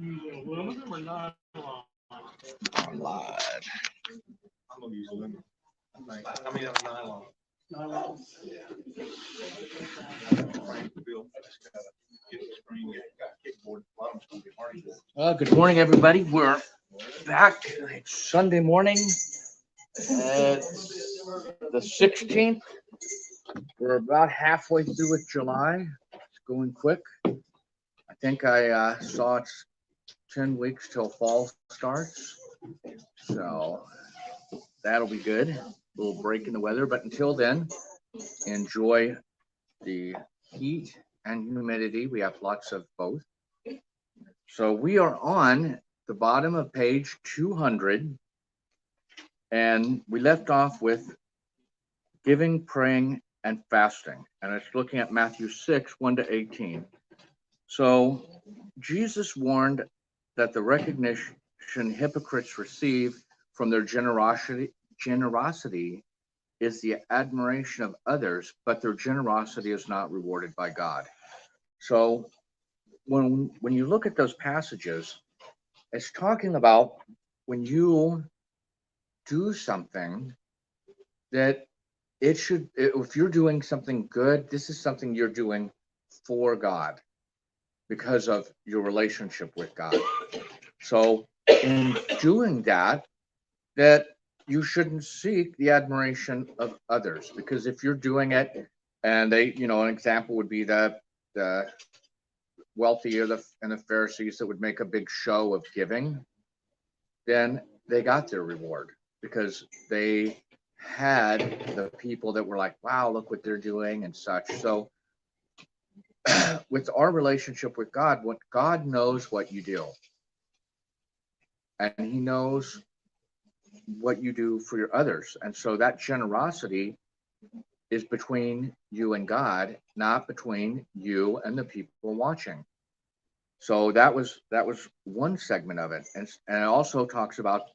I'm live. I'm gonna use aluminum. I mean, nylon. Good morning, everybody. We're back. It's Sunday morning. It's the 16th. We're about halfway through with July. It's going quick. I think I saw it's 10 weeks till fall starts. So that'll be good. A little break in the weather. But until then, enjoy the heat and humidity. We have lots of both. So we are on the bottom of page 200. And we left off with giving, praying, and fasting. And it's looking at Matthew 6, 1 to 18. So Jesus warned that the recognition hypocrites receive from their generosity is the admiration of others, but their generosity is not rewarded by God. So when you look at those passages, it's talking about when you do something that if you're doing something good, this is something you're doing for God because of your relationship with God. So in doing that you shouldn't seek the admiration of others, because if you're doing it and they, an example would be the wealthy and the Pharisees that would make a big show of giving, then they got their reward because they had the people that were like, wow, look what they're doing and such. So with our relationship with God, what God knows what you do, and he knows what you do for your others. And so that generosity is between you and God, not between you and the people watching. So that was one segment of it. And it also talks about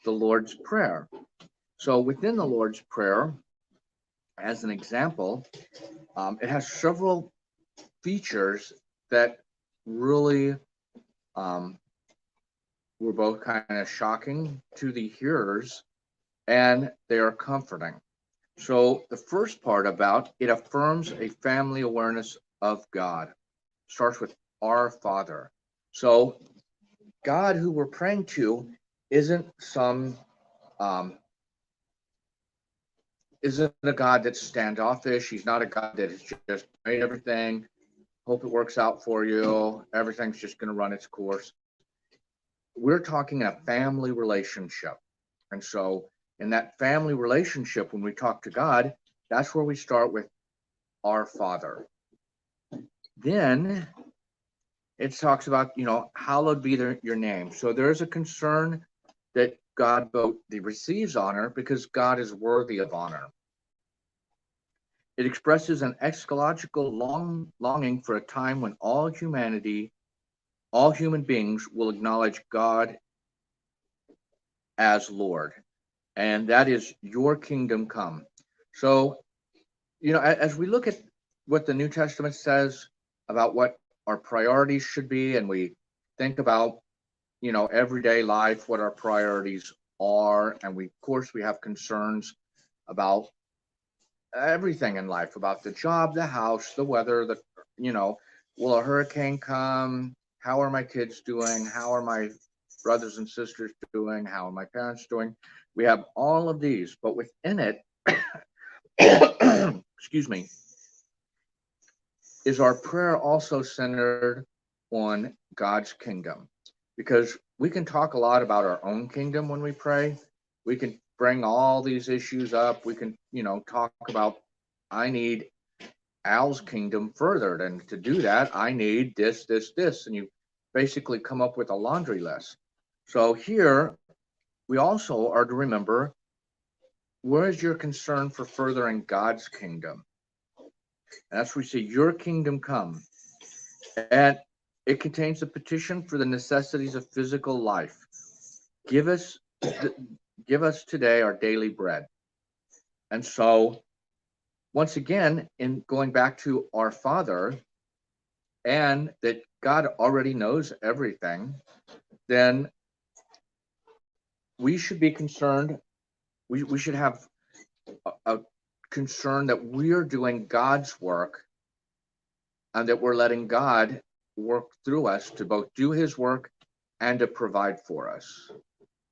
the Lord's Prayer. So within the Lord's Prayer, as an example, it has several features that really were both kind of shocking to the hearers, and they are comforting. So the first part about it affirms a family awareness of God. Starts with our Father. So God, who we're praying to, isn't a God that's standoffish. He's not a God that has just made everything, hope it works out for you, everything's just going to run its course. We're talking a family relationship. And so in that family relationship, when we talk to God, that's where we start with our Father. Then it talks about, hallowed be your name. So there's a concern that God receives honor because God is worthy of honor. It expresses an eschatological longing for a time when all human beings will acknowledge God as Lord. And that is your kingdom come. So, as we look at what the New Testament says about what our priorities should be, and we think about, everyday life, what our priorities are, and of course, we have concerns about everything in life, about the job, the house, the weather, will a hurricane come? How are my kids doing? How are my brothers and sisters doing? How are my parents doing? We have all of these, but within it, excuse me, is our prayer also centered on God's kingdom? Because we can talk a lot about our own kingdom when we pray. We can bring all these issues up. We can, talk about, I need Al's kingdom furthered. And to do that, I need this, this, this. And you basically come up with a laundry list. So here, we also are to remember, where is your concern for furthering God's kingdom? And that's where we say, your kingdom come. And it contains a petition for the necessities of physical life. Give us today our daily bread. And so, once again, in going back to our Father, and that God already knows everything, then we should be concerned. We should have a concern that we are doing God's work and that we're letting God work through us to both do his work and to provide for us.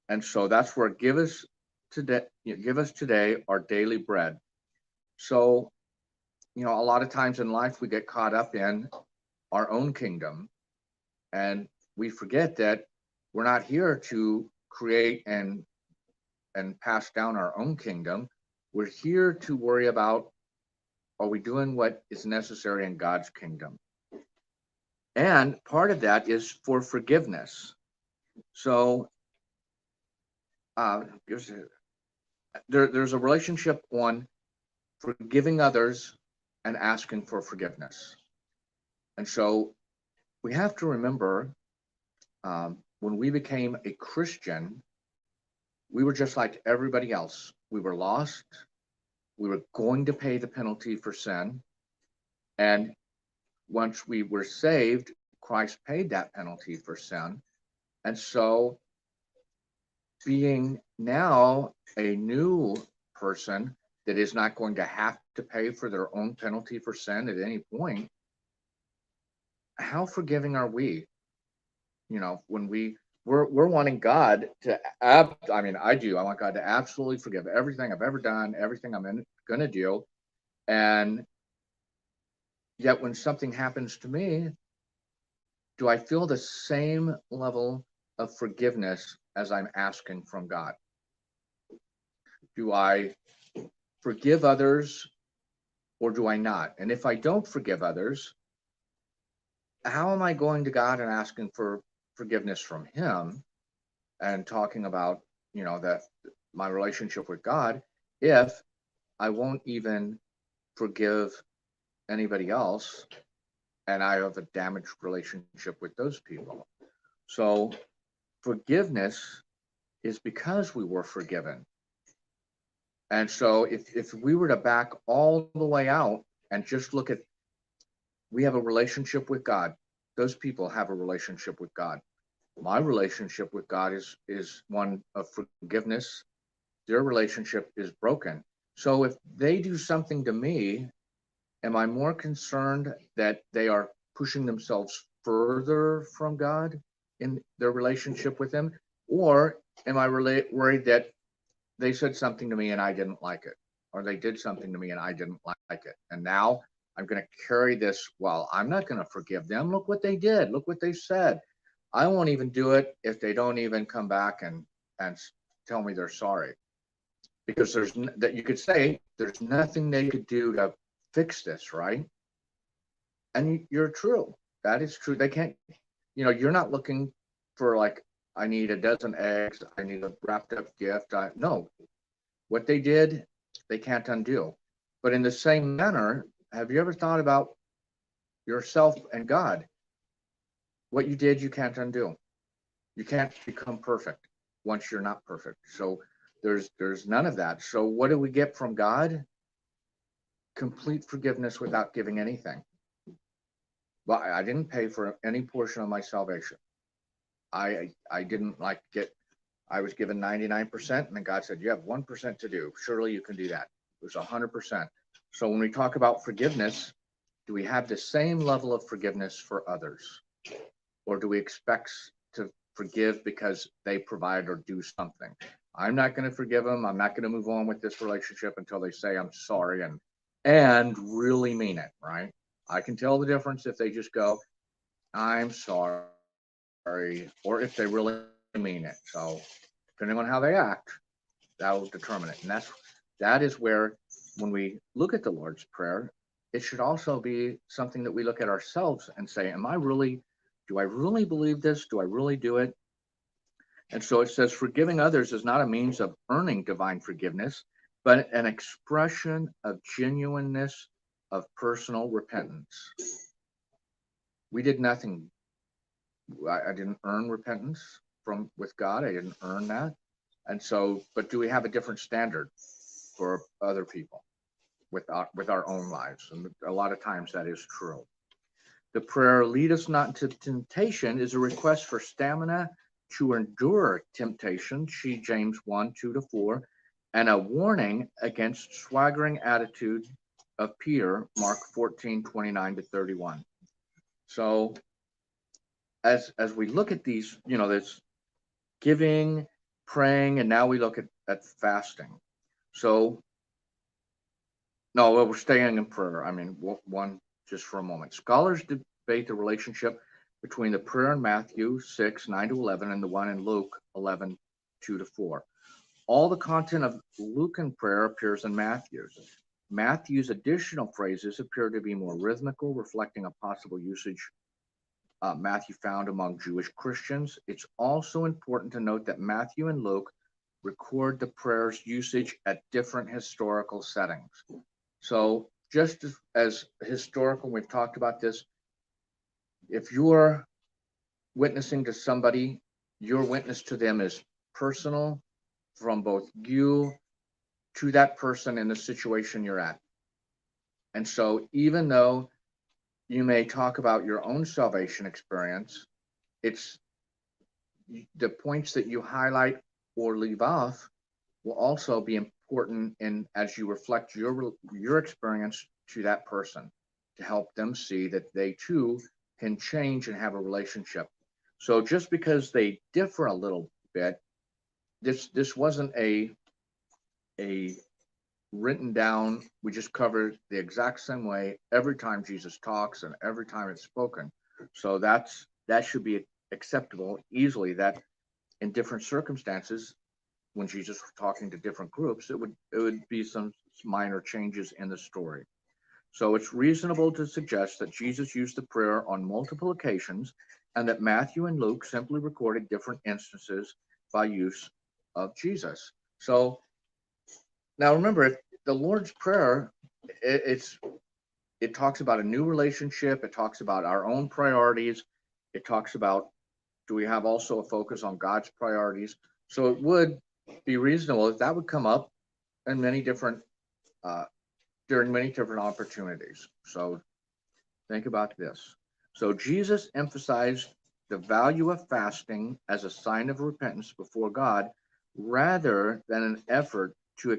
And so that's where give us today our daily bread. So, a lot of times in life we get caught up in our own kingdom and we forget that we're not here to create and pass down our own kingdom. We're here to worry about, are we doing what is necessary in God's kingdom? And part of that is for forgiveness. So there's a relationship on forgiving others and asking for forgiveness. And so we have to remember, when we became a Christian, we were just like everybody else. We were lost. We were going to pay the penalty for sin. And once we were saved, Christ paid that penalty for sin. And so, being now a new person that is not going to have to pay for their own penalty for sin at any point, how forgiving are we? When we're wanting God to, I do. I want God to absolutely forgive everything I've ever done, everything I'm going to do. And yet when something happens to me, do I feel the same level of forgiveness as I'm asking from God? Do I forgive others or do I not? And if I don't forgive others, how am I going to God and asking for forgiveness from him and talking about, that my relationship with God, if I won't even forgive anybody else and I have a damaged relationship with those people? So forgiveness is because we were forgiven. And so if we were to back all the way out and just look at, we have a relationship with God. Those people have a relationship with God. My relationship with God is one of forgiveness. Their relationship is broken. So if they do something to me, am I more concerned that they are pushing themselves further from God in their relationship with him? Or am I worried that they said something to me and I didn't like it, or they did something to me and I didn't like it, and now I'm going to carry this? Well, I'm not going to forgive them. Look what they did. Look what they said. I won't even do it if they don't even come back and tell me they're sorry, because that you could say there's nothing they could do to fix this, right? And you're true. That is true. They can't. You're not looking for, like, I need a dozen eggs, I need a wrapped up gift. No, what they did, they can't undo. But in the same manner, have you ever thought about yourself and God? What you did, you can't undo. You can't become perfect once you're not perfect. So there's none of that. So what do we get from God? Complete forgiveness without giving anything. Well, I didn't pay for any portion of my salvation. I didn't I was given 99%, and then God said, you have 1% to do. Surely you can do that. It was 100%. So when we talk about forgiveness, do we have the same level of forgiveness for others? Or do we expect to forgive because they provide or do something? I'm not going to forgive them. I'm not going to move on with this relationship until they say I'm sorry and really mean it, right? I can tell the difference if they just go, I'm sorry, or if they really mean it. So depending on how they act, that will determine it. And that is where, when we look at the Lord's Prayer, it should also be something that we look at ourselves and say, do I really believe this? Do I really do it? And so it says, forgiving others is not a means of earning divine forgiveness, but an expression of genuineness of personal repentance. We did nothing. I didn't earn repentance with God. I didn't earn that. And so, but do we have a different standard for other people with our own lives? And a lot of times that is true. The prayer, lead us not into temptation, is a request for stamina to endure temptation, see James 1, 2-4, and a warning against swaggering attitude of Peter, Mark 14, 29-31. So as we look at these, there's giving, praying, and now we look at fasting. So, no, well, we're staying in prayer. I mean, one just for a moment. Scholars debate the relationship between the prayer in Matthew 6, 9-11, and the one in Luke 11, 2-4. All the content of Lucan prayer appears in Matthew's. Matthew's additional phrases appear to be more rhythmical, reflecting a possible usage Matthew found among Jewish Christians. It's also important to note that Matthew and Luke record the prayer's usage at different historical settings. So just as historical, we've talked about this, if you're witnessing to somebody, your witness to them is personal from both you to that person in the situation you're at. And so even though you may talk about your own salvation experience, it's the points that you highlight or leave off will also be important in as you reflect your experience to that person to help them see that they too can change and have a relationship. So just because they differ a little bit, this wasn't a written down, we just cover it the exact same way every time Jesus talks and every time it's spoken. So that should be acceptable easily, that in different circumstances, when Jesus was talking to different groups, it would be some minor changes in the story. So it's reasonable to suggest that Jesus used the prayer on multiple occasions and that Matthew and Luke simply recorded different instances by use of Jesus. So now remember, the Lord's Prayer, it talks about a new relationship. It talks about our own priorities. It talks about, do we have also a focus on God's priorities? So it would be reasonable if that would come up in many different during many different opportunities. So think about this. So Jesus emphasized the value of fasting as a sign of repentance before God rather than an effort to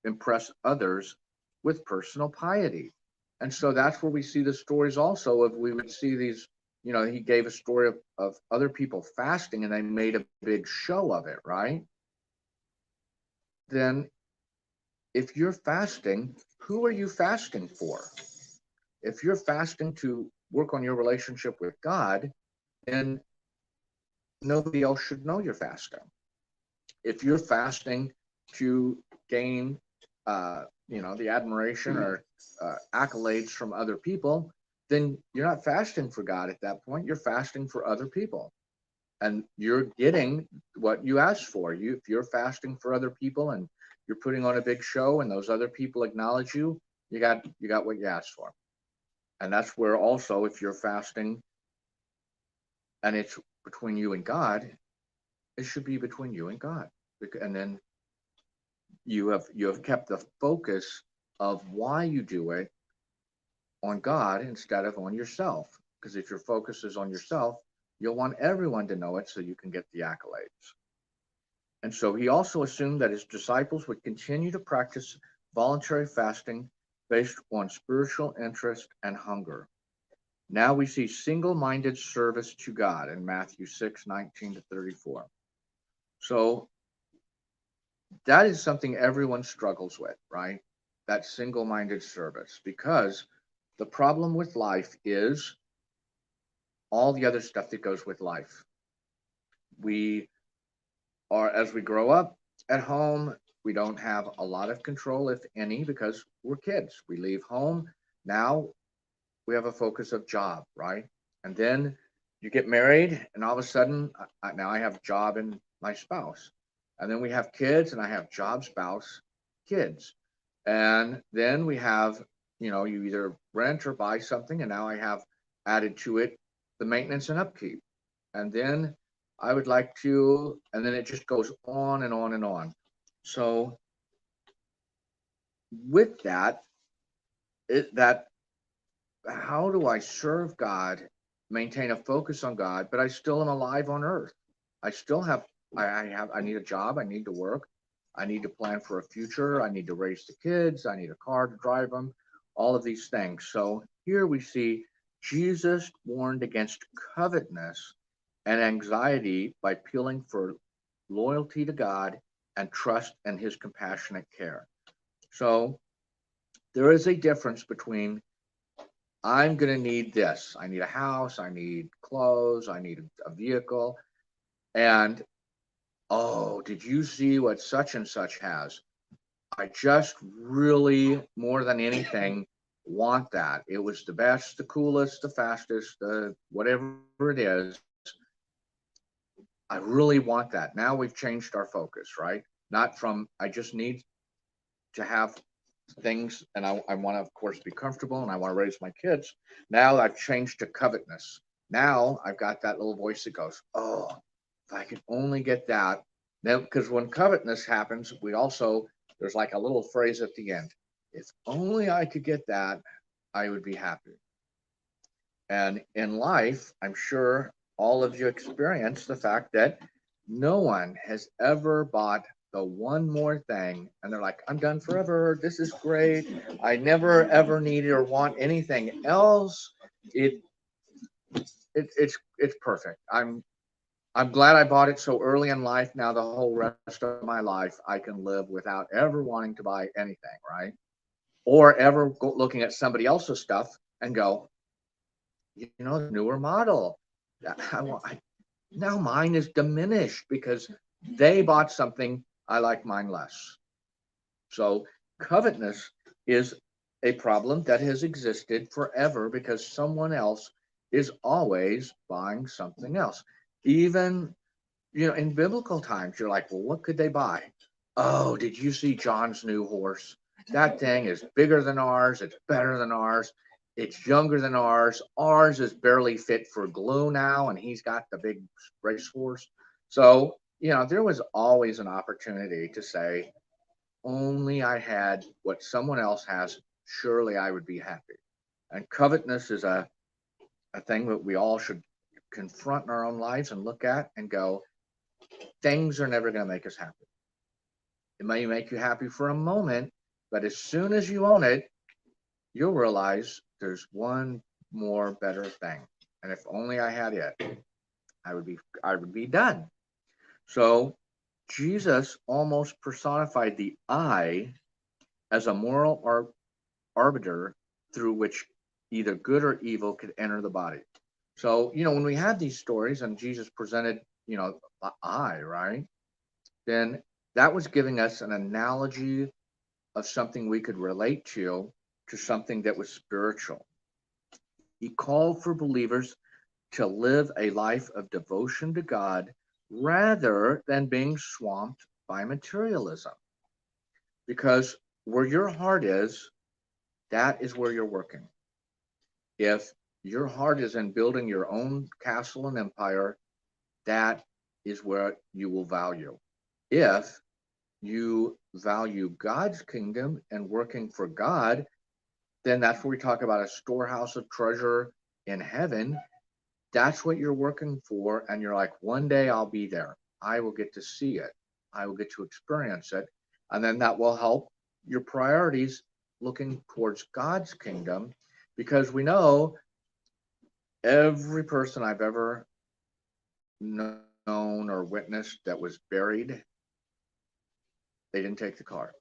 impress others with personal piety. And so that's where we see the stories also of, we would see these, he gave a story of other people fasting and they made a big show of it, right? Then if you're fasting, who are you fasting for? If you're fasting to work on your relationship with God, then nobody else should know you're fasting. If you're fasting to gain, the admiration or accolades from other people, then you're not fasting for God at that point. You're fasting for other people, and you're getting what you asked for. If you're fasting for other people and you're putting on a big show, and those other people acknowledge you, you got what you asked for. And that's where also, if you're fasting and it's between you and God, it should be between you and God. And then you have kept the focus of why you do it on God instead of on yourself. Because if your focus is on yourself, you'll want everyone to know it so you can get the accolades. And so he also assumed that his disciples would continue to practice voluntary fasting based on spiritual interest and hunger. Now we see single-minded service to God in Matthew 6, 19-34. So that is something everyone struggles with, right? That single-minded service, because the problem with life is all the other stuff that goes with life. We are, as we grow up at home, we don't have a lot of control, if any, because we're kids. We leave home. Now we have a focus of job, right? And then you get married, and all of a sudden, now I have job and my spouse. And then we have kids, and I have job, spouse, kids. And then we have, you either rent or buy something, and now I have added to it the maintenance and upkeep. And then I would like to, and then it just goes on and on and on. So with that, that how do I serve God, maintain a focus on God, but I still am alive on earth? I still have, I need a job. I need to work. I need to plan for a future. I need to raise the kids. I need a car to drive them, all of these things. So here we see Jesus warned against covetousness and anxiety by appealing for loyalty to God and trust in his compassionate care. So there is a difference between I'm going to need this. I need a house. I need clothes. I need a vehicle. And oh, did you see what such and such has? I just really, more than anything, want that. It was the best, the coolest, the fastest, the whatever it is. I really want that. Now we've changed our focus, right? Not from I just need to have things and I want to, of course, be comfortable and I want to raise my kids. Now I've changed to covetousness. Now I've got that little voice that goes, oh, if I could only get that. Now, because when covetousness happens, we also, there's like a little phrase at the end. If only I could get that, I would be happy. And in life, I'm sure all of you experience the fact that no one has ever bought the one more thing and they're like, I'm done forever. This is great. I never ever need or want anything else. It, it's perfect. I'm glad I bought it so early in life. Now the whole rest of my life I can live without ever wanting to buy anything, right? Or ever looking at somebody else's stuff and go, you know, the newer model. Now mine is diminished because they bought something I like mine less. So covetousness is a problem that has existed forever because someone else is always buying something else. Even, you know, in biblical times, you're like, well, what could they buy? Oh, did you see John's new horse? That thing is bigger than ours. It's better than ours. It's younger than ours. Ours is barely fit for glue now, and he's got the big racehorse. So, you know, there was always an opportunity to say, only I had what someone else has, surely I would be happy. And covetousness is a thing that we all should confront in our own lives and look at and go, things are never going to make us happy. It may make you happy for a moment, but as soon as you own it, you'll realize there's one more better thing. And if only I had it, I would be done. So Jesus almost personified the I as a moral arbiter through which either good or evil could enter the body. So, you know, when we had these stories and Jesus presented, you know, the I, right? Then that was giving us an analogy of something we could relate to something that was spiritual. He called for believers to live a life of devotion to God rather than being swamped by materialism. Because where your heart is, that is where you're working. If your heart is in building your own castle and empire, that is where you will value. If you value God's kingdom and working for God, then that's where we talk about a storehouse of treasure in heaven. That's what you're working for. And you're like, one day I'll be there. I will get to see it. I will get to experience it. And then that will help your priorities looking towards God's kingdom because we know every person I've ever known or witnessed that was buried, they didn't take the car.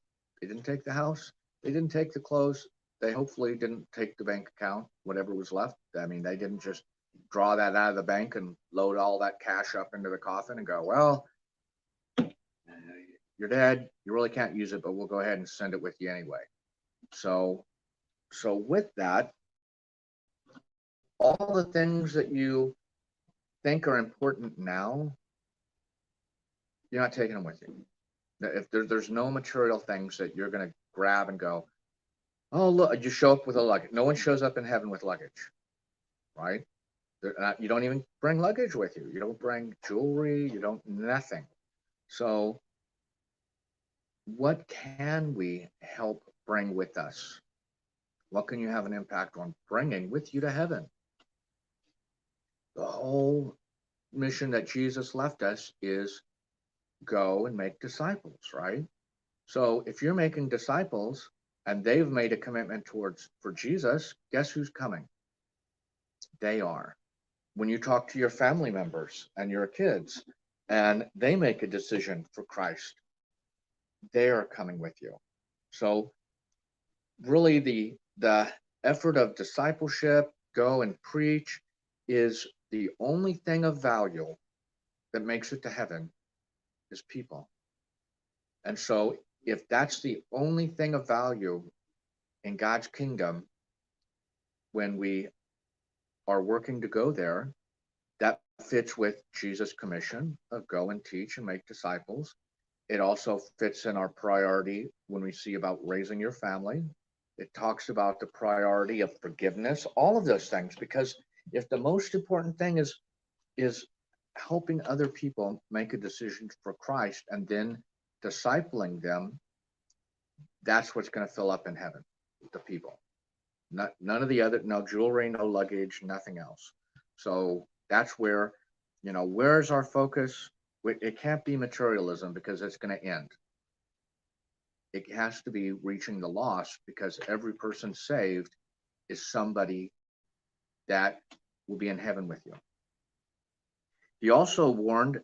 They didn't take the house. They didn't take the clothes. They hopefully didn't take the bank account, whatever was left. I mean, they didn't just draw that out of the bank and load all that cash up into the coffin and go, well, you're dead. You really can't use it, but we'll go ahead and send it with you anyway. So, so with that, all the things that you think are important now, you're not taking them with you. If there's no material things that you're going to grab and go, oh, look, you show up with a luggage. No one shows up in heaven with luggage, right? You don't even bring luggage with you. You don't bring jewelry. You don't, nothing. So what can we help bring with us? What can you have an impact on bringing with you to heaven? The whole mission that Jesus left us is go and make disciples, right? So if you're making disciples and they've made a commitment for Jesus, guess who's coming? They are. When you talk to your family members and your kids and they make a decision for Christ, they are coming with you. So really the effort of discipleship, go and preach, is the only thing of value that makes it to heaven is people. And so if that's the only thing of value in God's kingdom, when we are working to go there, that fits with Jesus' commission of go and teach and make disciples. It also fits in our priority when we see about raising your family. It talks about the priority of forgiveness, all of those things, because if the most important thing is helping other people make a decision for Christ and then discipling them, that's what's going to fill up in heaven, the people. None of the other, no jewelry, no luggage, nothing else. So that's where, where's our focus? It can't be materialism because it's going to end. It has to be reaching the lost, because every person saved is somebody that will be in heaven with you. He also warned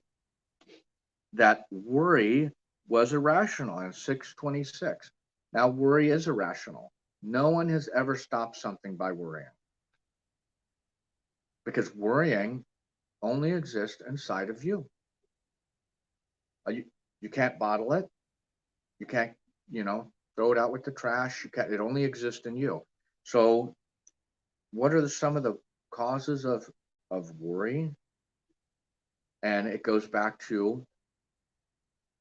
that worry was irrational in 6:26. Now, worry is irrational. No one has ever stopped something by worrying, because worrying only exists inside of you. You can't bottle it. You can't, throw it out with the trash. It only exists in you. So what are some of the causes of worry? And it goes back to,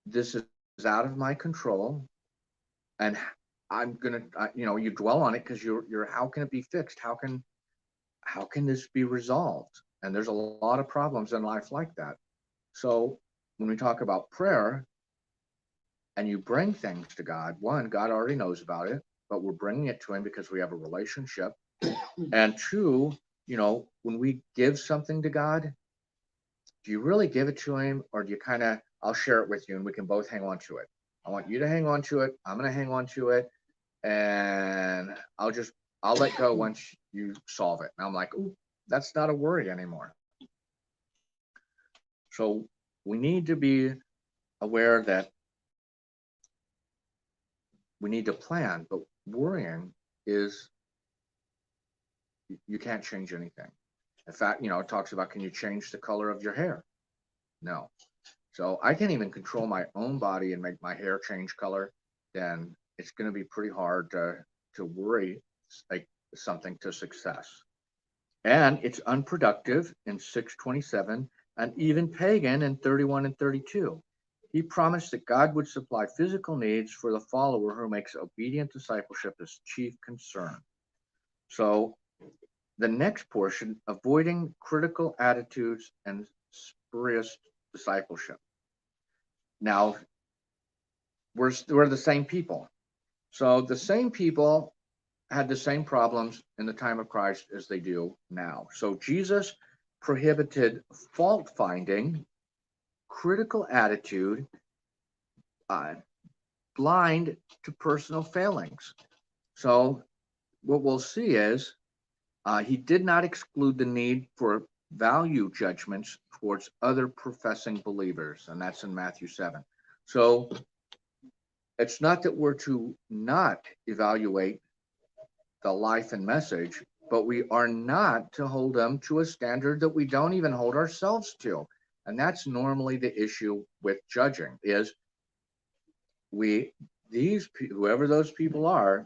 this is out of my control, and I'm gonna, you dwell on it because you're how can it be fixed? How can this be resolved? And there's a lot of problems in life like that. So when we talk about prayer and you bring things to God, one, God already knows about it, but we're bringing it to him because we have a relationship. And two, when we give something to God, do you really give it to him, or do you kind of, I'll share it with you and we can both hang on to it. I want you to hang on to it. I'm going to hang on to it. And I'll let go once you solve it. And I'm like, ooh, that's not a worry anymore. So we need to be aware that we need to plan, but worrying is, you can't change anything. In fact, it talks about, can you change the color of your hair? No. So I can't even control my own body and make my hair change color. Then it's going to be pretty hard to worry like something to success. And it's unproductive in 6:27, and even pagan in 31 and 32. He promised that God would supply physical needs for the follower who makes obedient discipleship his chief concern. So the next portion, avoiding critical attitudes and spurious discipleship. Now, we're the same people. So the same people had the same problems in the time of Christ as they do now. So Jesus prohibited fault finding, critical attitude, blind to personal failings. So what we'll see is he did not exclude the need for value judgments towards other professing believers, and that's in Matthew 7. So it's not that we're to not evaluate the life and message, but we are not to hold them to a standard that we don't even hold ourselves to. And that's normally the issue with judging, is whoever those people are,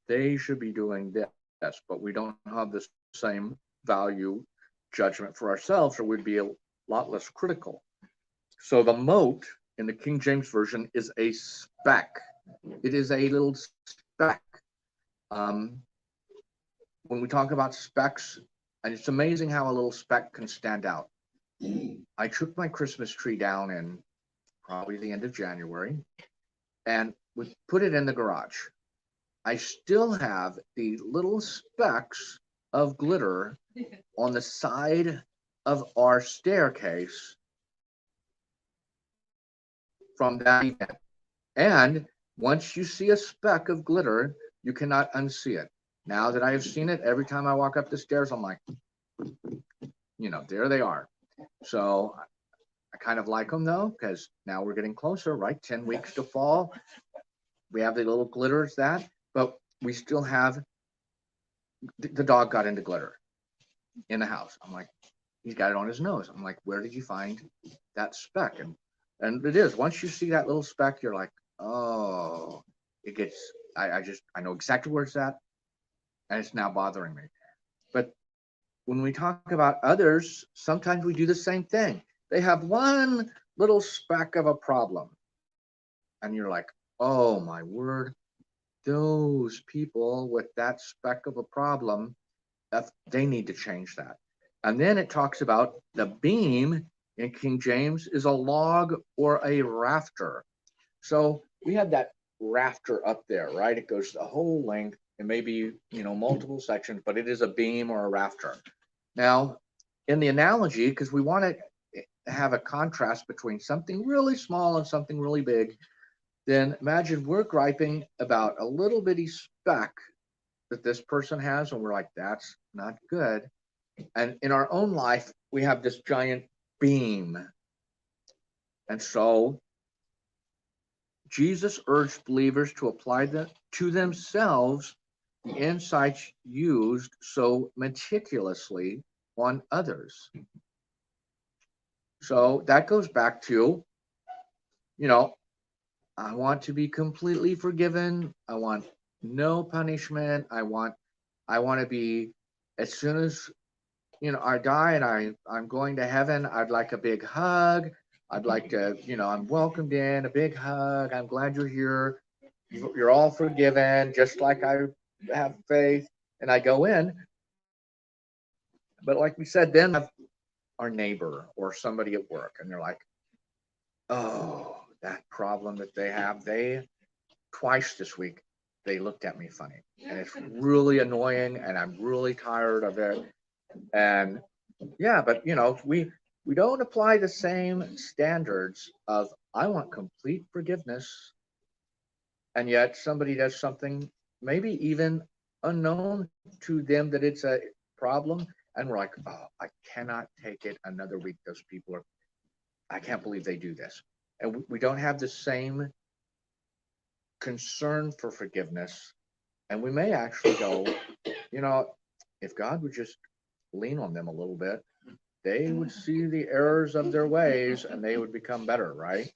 they should be doing this, but we don't have the same value judgment for ourselves, or we'd be a lot less critical. So the mote in the King James Version is a speck. It is a little speck. When we talk about specks, and it's amazing how a little speck can stand out. I took my Christmas tree down in probably the end of January, and we put it in the garage. I still have the little specks of glitter on the side of our staircase from that event. And once you see a speck of glitter, you cannot unsee it. Now that I have seen it, every time I walk up the stairs, I'm like, there they are. So I kind of like them though, because now we're getting closer, right? 10 weeks to fall. We have the little glitters that, but we still have the dog got into glitter in the house. I'm like, he's got it on his nose. I'm like, where did you find that speck? And it is, once you see that little speck, you're like, oh, it gets, I know exactly where it's at, and it's now bothering me. But when we talk about others, sometimes we do the same thing. They have one little speck of a problem, and you're like, oh my word, those people with that speck of a problem, they need to change that. And then it talks about the beam in King James is a log or a rafter. So we have that rafter up there, right? It goes the whole length and maybe, multiple sections, but it is a beam or a rafter. Now, in the analogy, because we want to have a contrast between something really small and something really big, then imagine we're griping about a little bitty speck that this person has, and we're like, that's not good. And in our own life, we have this giant beam. And so Jesus urged believers to apply to themselves the insights used so meticulously on others. So that goes back to, I want to be completely forgiven. I want no punishment. I want to be, as soon as I die and I'm going to heaven, I'd like a big hug. I'd like to, I'm welcomed in, a big hug. I'm glad you're here. You're all forgiven, just like I have faith. And I go in. But like we said, then our neighbor or somebody at work, and they're like, oh, that problem that they have, they twice this week, they looked at me funny. And it's really annoying, and I'm really tired of it. And yeah, but we don't apply the same standards of I want complete forgiveness, and yet somebody does something maybe even unknown to them that it's a problem, and we're like, oh, I cannot take it another week. Those people are, I can't believe they do this, and we don't have the same concern for forgiveness, and we may actually go, you know, if God would just lean on them a little bit, they would see the errors of their ways and they would become better, right?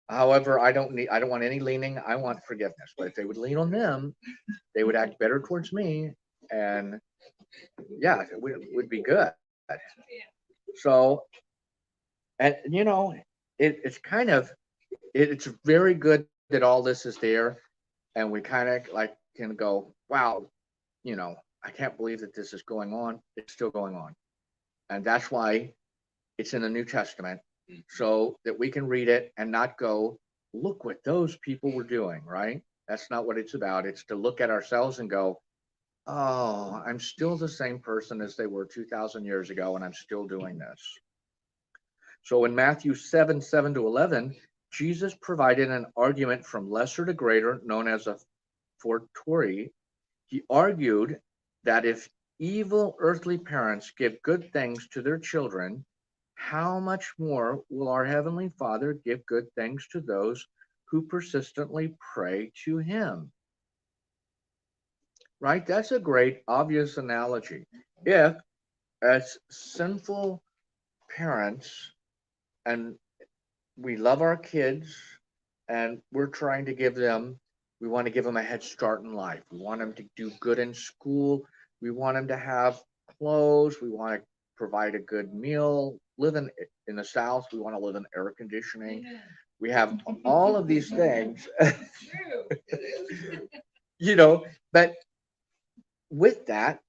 However, I don't want any leaning. I want forgiveness. But if they would lean on them, they would act better towards me. And yeah, it would be good. So, and it's kind of, it's very good that all this is there. And we kind of like can go, wow, I can't believe that this is going on. It's still going on. And that's why it's in the New Testament, so that we can read it and not go, look what those people were doing, right? That's not what it's about. It's to look at ourselves and go, oh, I'm still the same person as they were 2,000 years ago, and I'm still doing this. So in Matthew 7:7-11, Jesus provided an argument from lesser to greater, known as a fortiori. He argued that if evil earthly parents give good things to their children, how much more will our Heavenly Father give good things to those who persistently pray to Him? Right? That's a great, obvious analogy. If, as sinful parents, and we love our kids and we're trying to we want to give them a head start in life. We want them to do good in school. We want them to have clothes. We want to provide a good meal. Live in the South, we want to live in air conditioning. We have all of these things. True. It is true. But with that,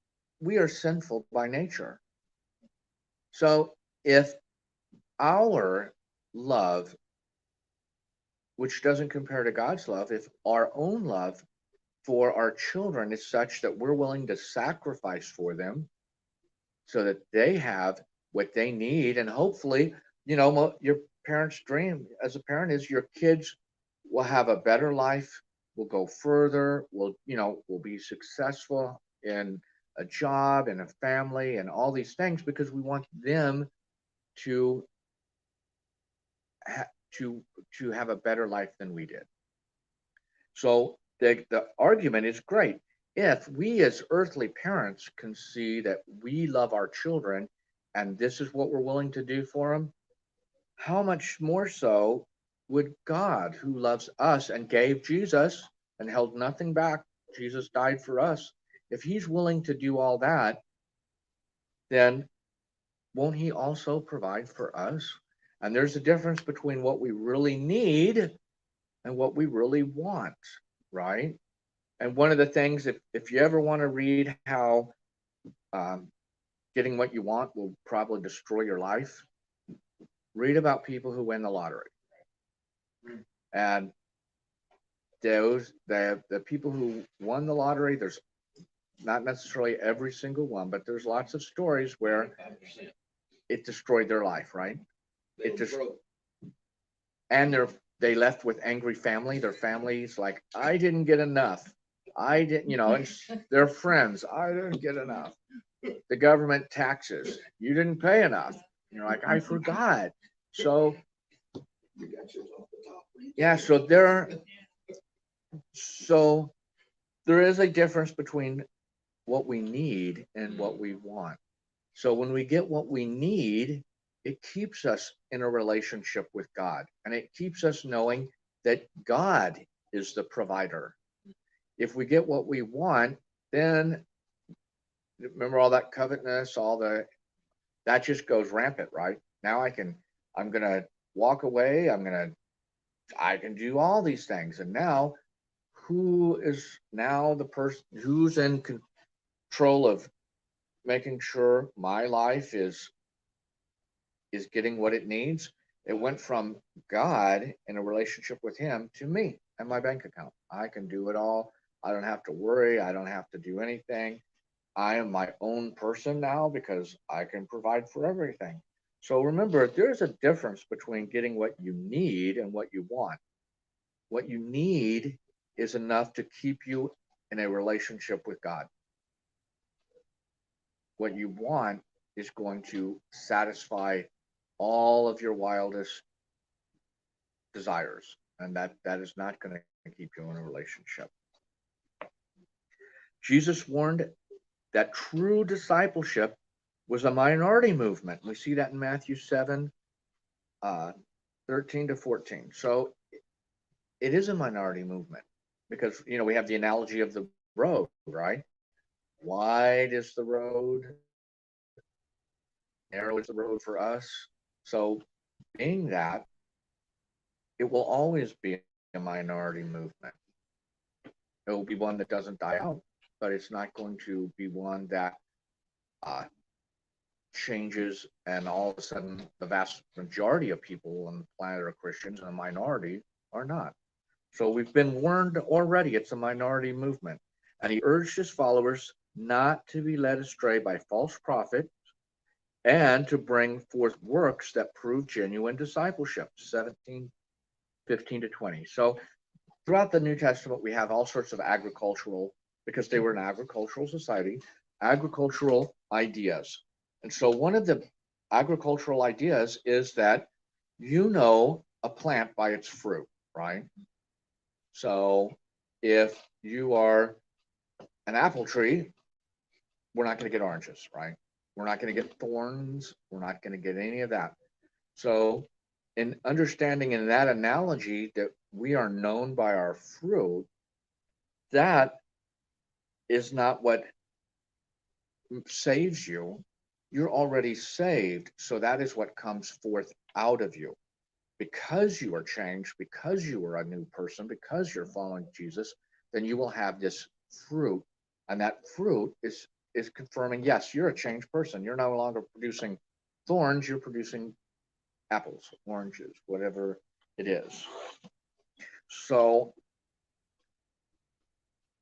we are sinful by nature. So if our love, which doesn't compare to God's love, if our own love for our children is such that we're willing to sacrifice for them so that they have what they need. And hopefully, your parents' dream as a parent is your kids will have a better life, will go further, will be successful in a job and a family and all these things because we want them to ha- to have a better life than we did. So the argument is great. If we as earthly parents can see that we love our children and this is what we're willing to do for them, how much more so would God, who loves us and gave Jesus and held nothing back, Jesus died for us. If he's willing to do all that, then won't he also provide for us? And there's a difference between what we really need and what we really want, right? And one of the things, if you ever want to read how um, getting what you want will probably destroy your life, read about people who win the lottery. And the people who won the lottery, there's not necessarily every single one, but there's lots of stories where it destroyed their life, right? It just and they left with angry family. Their families like, I didn't get enough. I didn't, and their friends, I didn't get enough. The government taxes, you didn't pay enough. You're like, I forgot. So yeah, so there is a difference between what we need and what we want. So when we get what we need, it keeps us in a relationship with God and it keeps us knowing that God is the provider. If we get what we want, then remember all that covetousness, that just goes rampant, right? Now I'm going to walk away. I can do all these things. And now who is now the person who's in control of making sure my life is getting what it needs? It went from God in a relationship with him to me and my bank account. I can do it all. I don't have to worry. I don't have to do anything. I am my own person now because I can provide for everything. So remember, there's a difference between getting what you need and what you want. What you need is enough to keep you in a relationship with God. What you want is going to satisfy all of your wildest desires, and that is not going to keep you in a relationship. Jesus warned that true discipleship was a minority movement. We see that in Matthew 7, uh, 13 to 14. So it is a minority movement because, we have the analogy of the road, right? Wide is the road, narrow is the road for us. So being that, it will always be a minority movement. It will be one that doesn't die out, but it's not going to be one that uh, changes and all of a sudden the vast majority of people on the planet are Christians and a minority are not. So we've been warned already it's a minority movement. And he urged his followers not to be led astray by false prophets and to bring forth works that prove genuine discipleship. 17:15 to 20. So throughout the New Testament, we have all sorts of agricultural, because they were an agricultural society, agricultural ideas. And so one of the agricultural ideas is that a plant by its fruit, right? So if you are an apple tree, we're not going to get oranges, right? We're not going to get thorns. We're not going to get any of that. So in understanding in that analogy that we are known by our fruit, that is not what saves you. You're already saved. So that is what comes forth out of you. Because you are changed, because you are a new person, because you're following Jesus, then you will have this fruit. And that fruit is confirming, yes, you're a changed person. You're no longer producing thorns, you're producing apples, oranges, whatever it is. So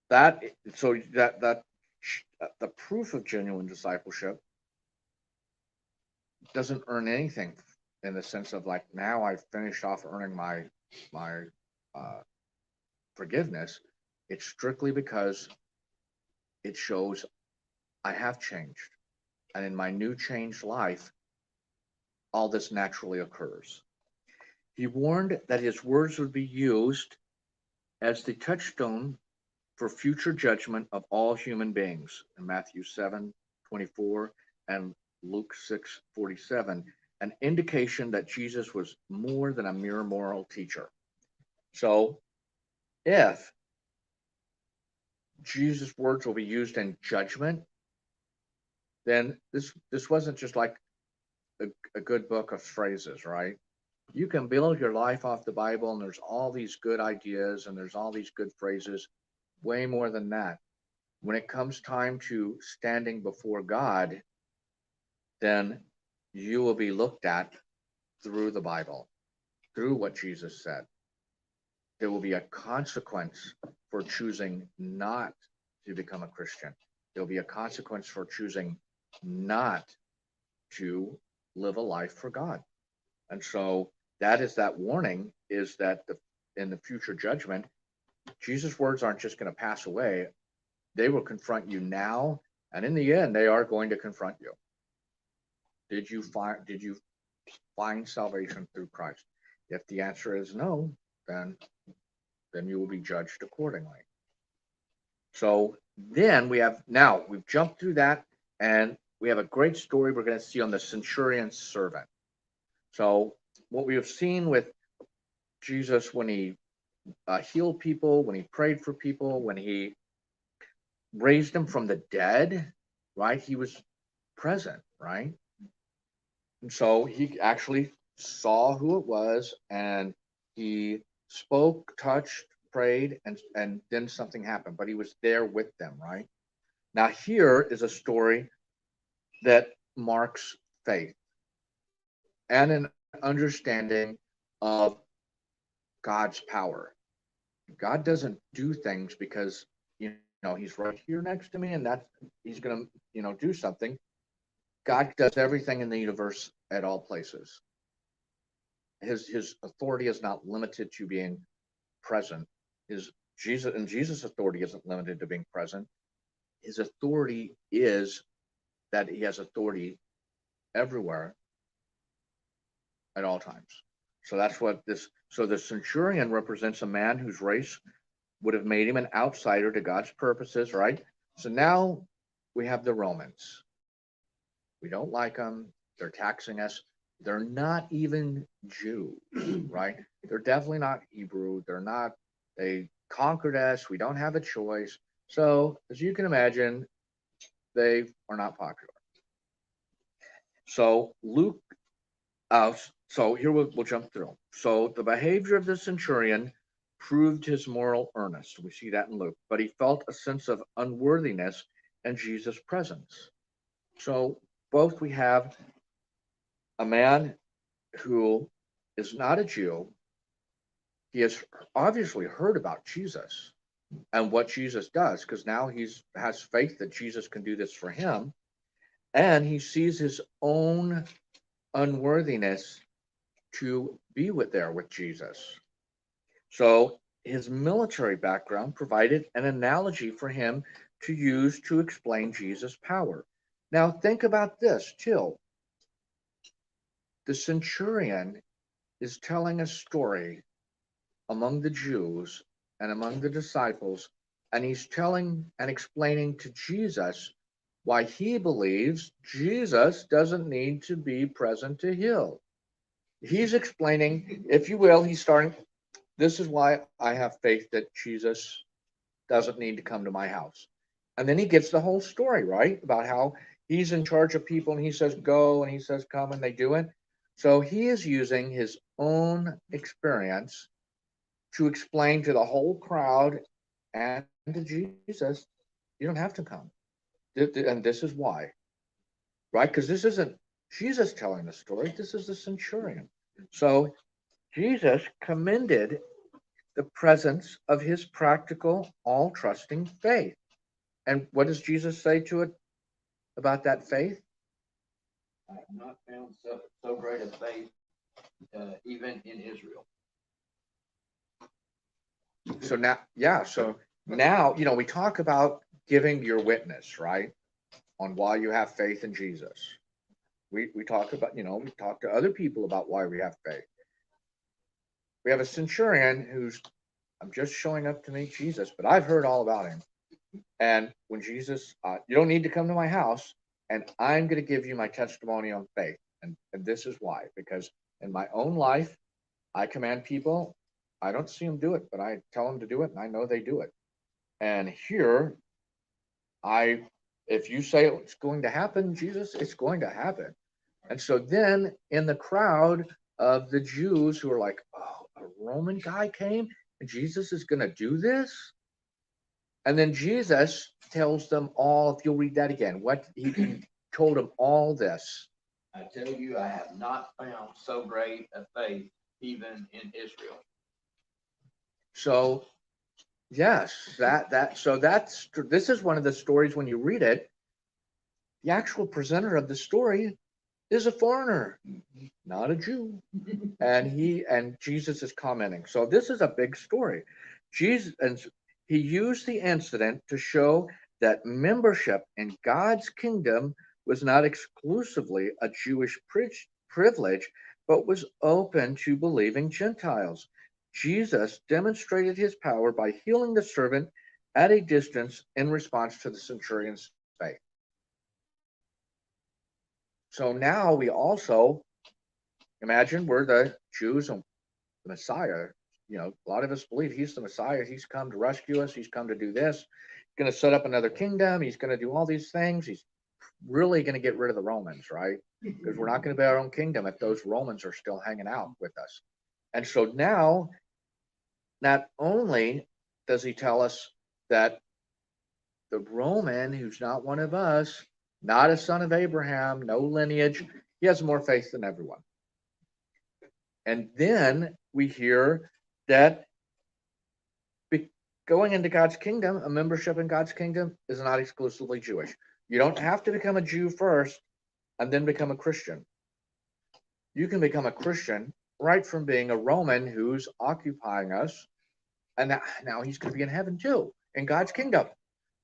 that so that the proof of genuine discipleship doesn't earn anything in the sense of like now I've finished off earning my uh, forgiveness. It's strictly because it shows I have changed, and in my new changed life, all this naturally occurs. He warned that his words would be used as the touchstone for future judgment of all human beings in Matthew 7:24 and Luke 6:47, an indication that Jesus was more than a mere moral teacher. So if Jesus' words will be used in judgment, then this wasn't just like a good book of phrases, right? You can build your life off the Bible, and there's all these good ideas and there's all these good phrases, way more than that. When it comes time to standing before God, then you will be looked at through the Bible, through what Jesus said. There will be a consequence for choosing not to become a Christian. There'll be a consequence for choosing not to live a life for God. And so that is that warning, is that in the future judgment, Jesus' words aren't just going to pass away. They will confront you now, and in the end, they are going to confront you. Did you find salvation through Christ? If the answer is no, then you will be judged accordingly. So then we've jumped through that, and we have a great story we're going to see on the centurion's servant. So what we have seen with Jesus when he healed people, when he prayed for people, when he raised them from the dead, right? He was present, right? And so he actually saw who it was, and he spoke, touched, prayed, and then something happened, but he was there with them, right? Now, here is a story that marks faith and an understanding of God's power. God doesn't do things because he's right here next to me and that he's going to do something. God does everything in the universe at all places. His authority is not limited to being present. Jesus' authority isn't limited to being present. His authority is that he has authority everywhere at all times. So that's what so the centurion represents a man whose race would have made him an outsider to God's purposes, right? So now we have the Romans. We don't like them. They're taxing us. They're not even Jews, right? They're definitely not Hebrew. They conquered us. We don't have a choice. So as you can imagine, they are not popular. So Luke, so here we'll jump through. So the behavior of the centurion proved his moral earnest. We see that in Luke, but he felt a sense of unworthiness in Jesus' presence. So both we have a man who is not a Jew. He has obviously heard about Jesus and what Jesus does, because now has faith that Jesus can do this for him, and he sees his own unworthiness to be there with Jesus. So his military background provided an analogy for him to use to explain Jesus' power. Now think about this too. The centurion is telling a story among the Jews and among the disciples, and he's telling and explaining to Jesus why he believes Jesus doesn't need to be present to heal. He's explaining, if you will, he's starting, this is why I have faith that Jesus doesn't need to come to my house. And then he gets the whole story, right? About how he's in charge of people and he says go and he says come and they do it. So he is using his own experience to explain to the whole crowd and to Jesus, you don't have to come. And this is why, right? Because this isn't Jesus telling the story, this is the centurion. So Jesus commended the presence of his practical, all trusting faith. And what does Jesus say to it about that faith? I have not found so great a faith, even in Israel. So now, we talk about giving your witness, right? On why you have faith in Jesus. We talk about, we talk to other people about why we have faith. We have a centurion who's, I'm just showing up to meet Jesus, but I've heard all about him. And when Jesus, you don't need to come to my house, and I'm going to give you my testimony on faith. And this is why, because in my own life, I command people. I don't see them do it, but I tell them to do it, and I know they do it. And here, if you say it's going to happen, Jesus, it's going to happen. And so then in the crowd of the Jews who are like, oh, a Roman guy came and Jesus is going to do this? And then Jesus tells them all, if you'll read that again, what he told them all this. I tell you, I have not found so great a faith, even in Israel. So, yes, this is one of the stories when you read it, the actual presenter of the story is a foreigner, not a Jew. And Jesus is commenting. So this is a big story. Jesus, and he used the incident to show that membership in God's kingdom was not exclusively a Jewish privilege, but was open to believing Gentiles. Jesus demonstrated his power by healing the servant at a distance in response to the centurion's faith. So now we also imagine we're the Jews and the Messiah. A lot of us believe he's the Messiah. He's come to rescue us. He's come to do this. He's going to set up another kingdom. He's going to do all these things. He's really going to get rid of the Romans, right? Because we're not going to be our own kingdom if those Romans are still hanging out with us. And so now, not only does he tell us that the Roman, who's not one of us, not a son of Abraham, no lineage, he has more faith than everyone. And then we hear that going into God's kingdom, a membership in God's kingdom is not exclusively Jewish. You don't have to become a Jew first and then become a Christian. You can become a Christian right from being a Roman who's occupying us. And now he's going to be in heaven too, in God's kingdom.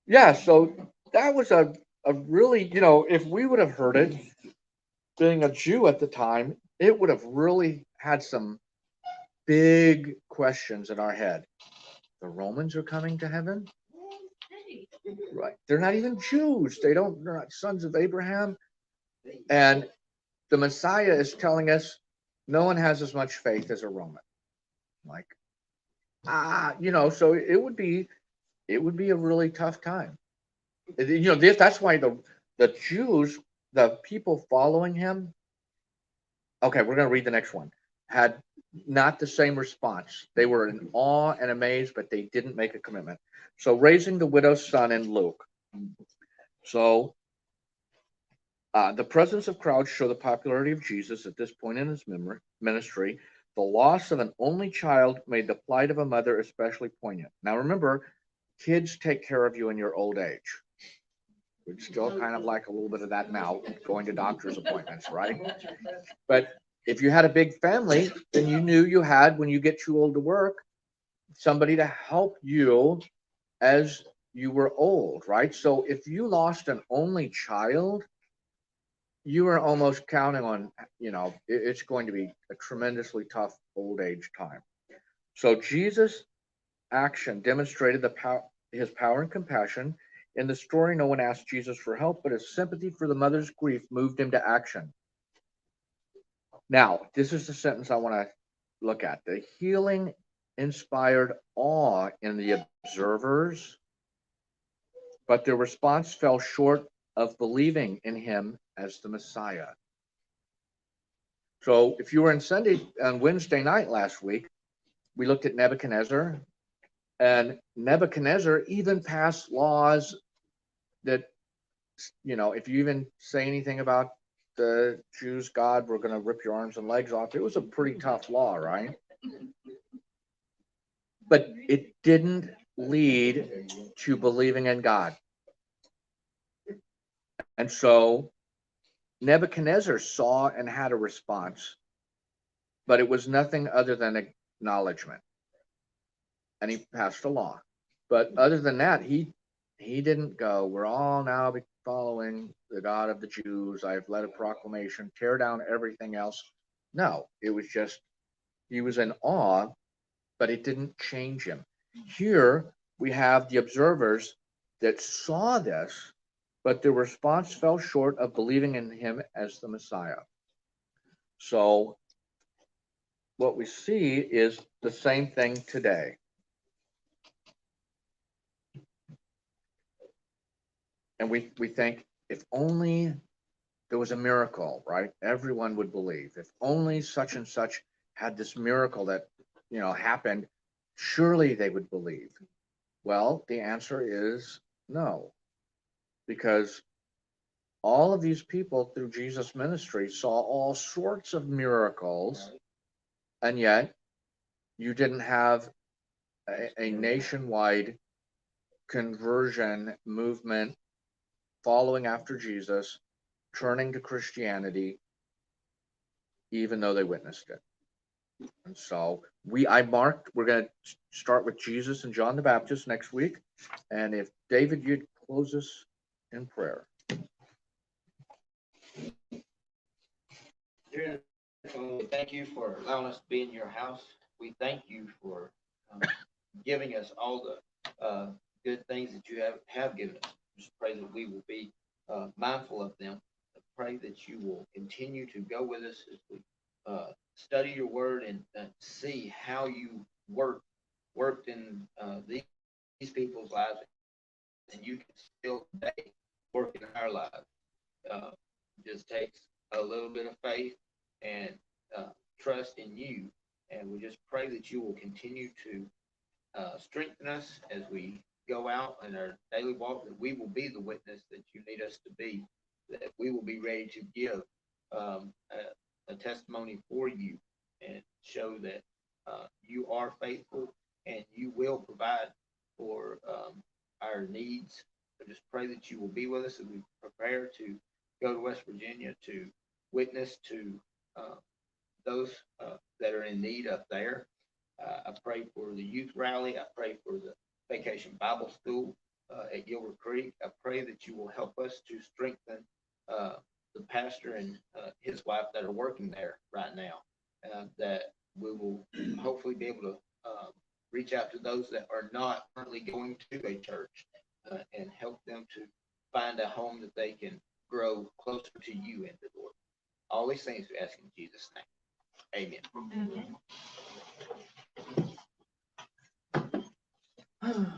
Yeah, so that was a really, if we would have heard it, being a Jew at the time, it would have really had some big questions in our head. The Romans are coming to heaven? Right. They're not even Jews. They're not sons of Abraham. And the Messiah is telling us no one has as much faith as a Roman. Like, so it would be a really tough time. That's why the Jews, the people following him, okay, we're going to read the next one, had not the same response. They were in awe and amazed, but they didn't make a commitment. So raising the widow's son in Luke. So the presence of crowds show the popularity of Jesus at this point in his ministry. The loss of an only child made the plight of a mother especially poignant. Now remember, kids take care of you in your old age. We'd still kind of like a little bit of that now, going to doctor's appointments, right? But if you had a big family, then you knew you had, when you get too old to work, somebody to help you as you were old, right? So if you lost an only child, you were almost counting on, it's going to be a tremendously tough old age time. So Jesus' action demonstrated his power and compassion. In the story, no one asked Jesus for help, but his sympathy for the mother's grief moved him to action. Now, this is the sentence I want to look at. The healing inspired awe in the observers, but their response fell short of believing in him as the Messiah. So if you were on Wednesday night last week, we looked at Nebuchadnezzar, and Nebuchadnezzar even passed laws that, if you even say anything about the Jews' God, we're going to rip your arms and legs off. It was a pretty tough law, right? but it didn't lead to believing in God. And so Nebuchadnezzar saw and had a response, but it was nothing other than acknowledgement. And he passed a law. But other than that, he didn't go, we're all now following the God of the Jews. I've led a proclamation, tear down everything else. No, it was just, he was in awe, but it didn't change him. Here we have the observers that saw this, but their response fell short of believing in him as the Messiah. So what we see is the same thing today. And we think, if only there was a miracle, right? Everyone would believe. If only such and such had this miracle that, happened, surely they would believe. Well, the answer is no, because all of these people through Jesus' ministry saw all sorts of miracles, and yet you didn't have a nationwide conversion movement following after Jesus, turning to Christianity, even though they witnessed it. And so we're going to start with Jesus and John the Baptist next week. And if David, you'd close us in prayer. Dear Heavenly, we thank you for allowing us to be in your house. We thank you for giving us all the good things that you have given us. Just pray that we will be mindful of them. I pray that you will continue to go with us as we study your word and see how you worked in these people's lives, and you can still today work in our lives. Just takes a little bit of faith and trust in you, and we just pray that you will continue to strengthen us as we go out in our daily walk, that we will be the witness that you need us to be, that we will be ready to give a testimony for you and show that you are faithful and you will provide for our needs. I just pray that you will be with us as we prepare to go to West Virginia to witness to those that are in need up there. I pray for the youth rally. I pray for the Vacation Bible School at Gilbert Creek. I pray that you will help us to strengthen the pastor and his wife that are working there right now, that we will hopefully be able to reach out to those that are not currently going to a church and help them to find a home that they can grow closer to you in the Lord. All these things we ask in Jesus' name. Amen. Amen.